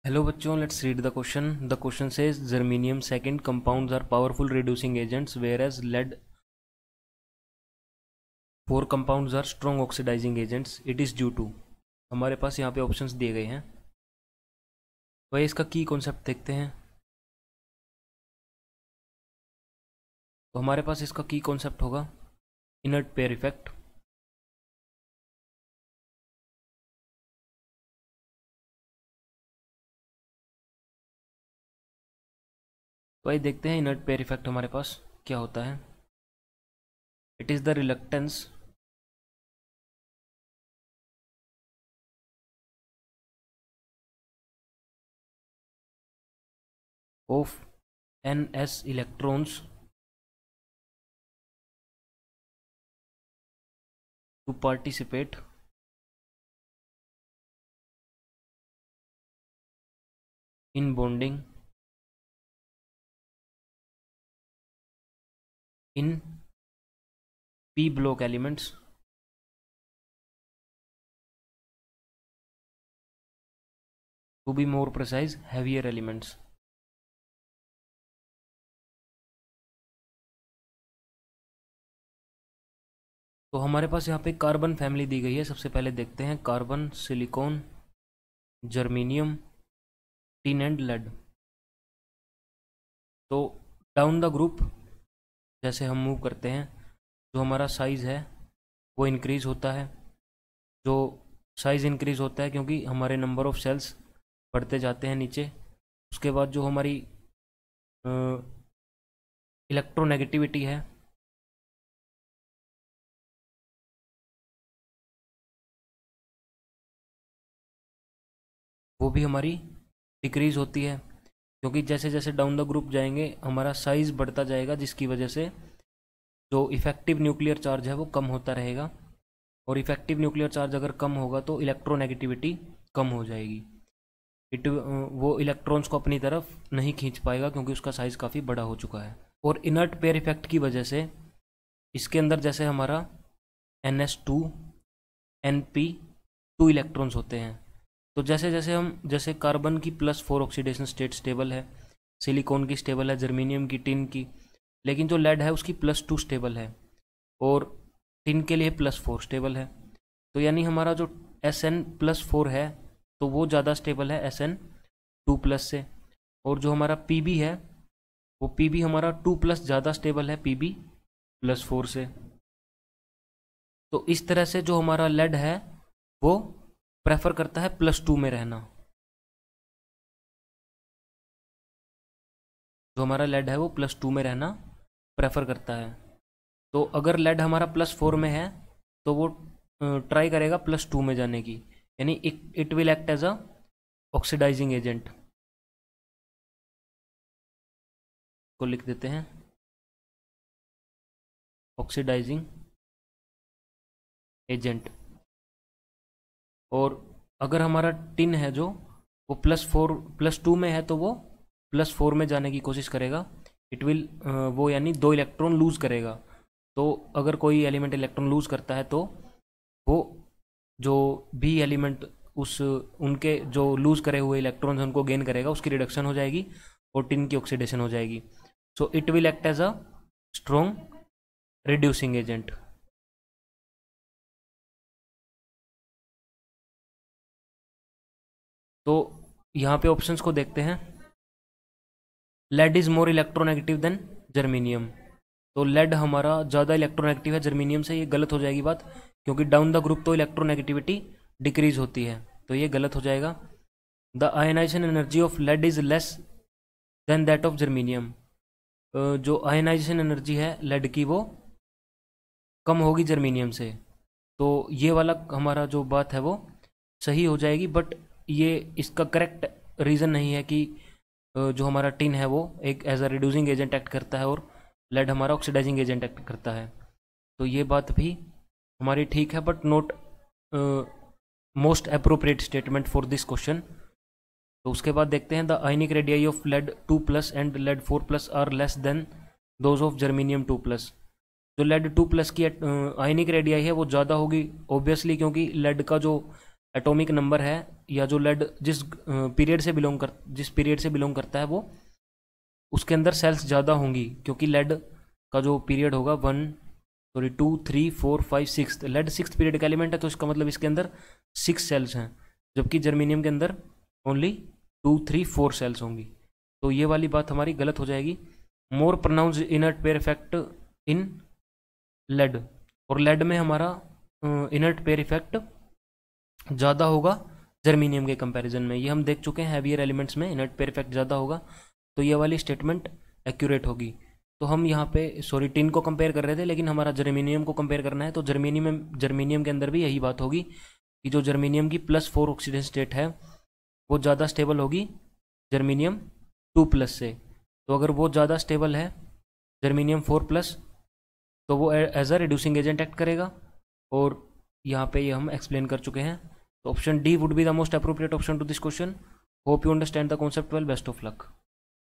Hello बच्चों, let's read the question. The question says germanium second compounds are powerful reducing agents, whereas lead 4 compounds are strong oxidizing agents. It is due to, हमारे पास यहाँ पे options दिए गए हैं। वही इसका की कॉन्सेप्ट देखते हैं। तो हमारे पास इसका की कॉन्सेप्ट होगा इनर्ट पेयर इफेक्ट। वही देखते हैं इनर्ट पेयर इफेक्ट हमारे पास क्या होता है। It is the reluctance of ns electrons to participate in bonding in p block elements to be more precise heavier elements। तो हमारे पास यहाँ पे कार्बन फैमिली दी गई है। सबसे पहले देखते हैं carbon, silicon, germanium, tin and lead. तो डाउन द ग्रुप जैसे हम मूव करते हैं, जो हमारा साइज़ है वो इंक्रीज़ होता है। जो साइज़ इंक्रीज़ होता है क्योंकि हमारे नंबर ऑफ सेल्स बढ़ते जाते हैं नीचे। उसके बाद जो हमारी इलेक्ट्रोनेगेटिविटी है वो भी हमारी डिक्रीज़ होती है, क्योंकि जैसे जैसे डाउन द ग्रुप जाएंगे हमारा साइज़ बढ़ता जाएगा, जिसकी वजह से जो इफ़ेक्टिव न्यूक्लियर चार्ज है वो कम होता रहेगा। और इफ़ेक्टिव न्यूक्लियर चार्ज अगर कम होगा तो इलेक्ट्रोनेगेटिविटी कम हो जाएगी। वो इलेक्ट्रॉन्स को अपनी तरफ नहीं खींच पाएगा क्योंकि उसका साइज़ काफ़ी बड़ा हो चुका है। और इनर्ट पेयर इफेक्ट की वजह से इसके अंदर जैसे हमारा NS2 NP2 इलेक्ट्रॉन्स होते हैं, तो जैसे जैसे जैसे कार्बन की +4 ऑक्सीडेशन स्टेट स्टेबल है, सिलिकॉन की स्टेबल है, जर्मेनियम की, टिन की, लेकिन जो लेड है उसकी +2 स्टेबल है और टिन के लिए +4 स्टेबल है। तो यानी हमारा जो SN+4 है तो वो ज़्यादा स्टेबल है SN2+ से। और जो हमारा PB है वो PB हमारा 2+ ज़्यादा स्टेबल है PB+4 से। तो इस तरह से जो हमारा लेड है वो प्रेफर करता है +2 में रहना। जो हमारा लेड है वो +2 में रहना प्रेफर करता है। तो अगर लेड हमारा +4 में है तो वो ट्राई करेगा +2 में जाने की, यानी it will act as a oxidising agent. को लिख देते हैं ऑक्सीडाइजिंग एजेंट। और अगर हमारा टिन है जो वो +2 में है तो वो +4 में जाने की कोशिश करेगा। इट विल वो यानी 2 इलेक्ट्रॉन लूज़ करेगा। तो अगर कोई एलिमेंट इलेक्ट्रॉन लूज़ करता है तो वो जो भी एलिमेंट उनके जो लूज़ करे हुए इलेक्ट्रॉन्स उनको गेन करेगा, उसकी रिडक्शन हो जाएगी और टिन की ऑक्सीडेशन हो जाएगी। So it will act as a strong reducing agent. तो यहाँ पे ऑप्शंस को देखते हैं। Lead is more electronegative than germanium. तो लेड हमारा ज़्यादा इलेक्ट्रोनेगेटिव है जर्मेनियम से, ये गलत हो जाएगी बात, क्योंकि डाउन द ग्रुप तो इलेक्ट्रोनेगेटिविटी डिक्रीज होती है, तो ये गलत हो जाएगा। The ionisation energy of lead is less than that of germanium. जो आयनाइजेशन एनर्जी है लेड की वो कम होगी जर्मेनियम से। तो ये वाला हमारा जो बात है वो सही हो जाएगी, बट ये इसका करेक्ट रीज़न नहीं है कि जो हमारा टिन है वो एक as a reducing agent act करता है और लेड हमारा ऑक्सीडाइजिंग एजेंट एक्ट करता है। तो ये बात भी हमारी ठीक है, but not most appropriate statement for this question. तो उसके बाद देखते हैं the ionic radii of lead 2+ and lead 4+ are less than those of germanium 2+। जो लेड 2+ की आयनिक रेडियाई है वो ज़्यादा होगी ऑब्वियसली, क्योंकि लेड का जो एटॉमिक नंबर है या जो लेड जिस पीरियड से बिलोंग करता है वो उसके अंदर सेल्स ज़्यादा होंगी, क्योंकि लेड का जो पीरियड होगा 2 3 4 5 6, लेड 6th पीरियड का एलिमेंट है, तो इसका मतलब इसके अंदर 6 सेल्स हैं, जबकि जर्मेनियम के अंदर ओनली 2 3 4 सेल्स होंगी। तो ये वाली बात हमारी गलत हो जाएगी। More pronounce inert pair effect in lead, और लेड में हमारा इनर्ट पेयर इफेक्ट ज़्यादा होगा जर्मेनियम के कंपैरिजन में। ये हम देख चुके हैं, हैवियर एलिमेंट्स में इनर्ट पेयर इफेक्ट ज़्यादा होगा, तो ये वाली स्टेटमेंट एक्यूरेट होगी। तो हम यहाँ पे टिन को कंपेयर कर रहे थे, लेकिन हमारा जर्मेनियम को कंपेयर करना है, तो जर्मेनियम के अंदर भी यही बात होगी कि जो जर्मेनियम की +4 ऑक्सीडेशन स्टेट है वो ज़्यादा स्टेबल होगी जर्मेनियम 2+ से। तो अगर वो ज़्यादा स्टेबल है जर्मेनियम 4+, तो वो as a reducing agent act करेगा, और यहाँ पे ये हम एक्सप्लेन कर चुके हैं। तो option D would be the most appropriate option to this question. Hope you understand the concept well. Best of luck.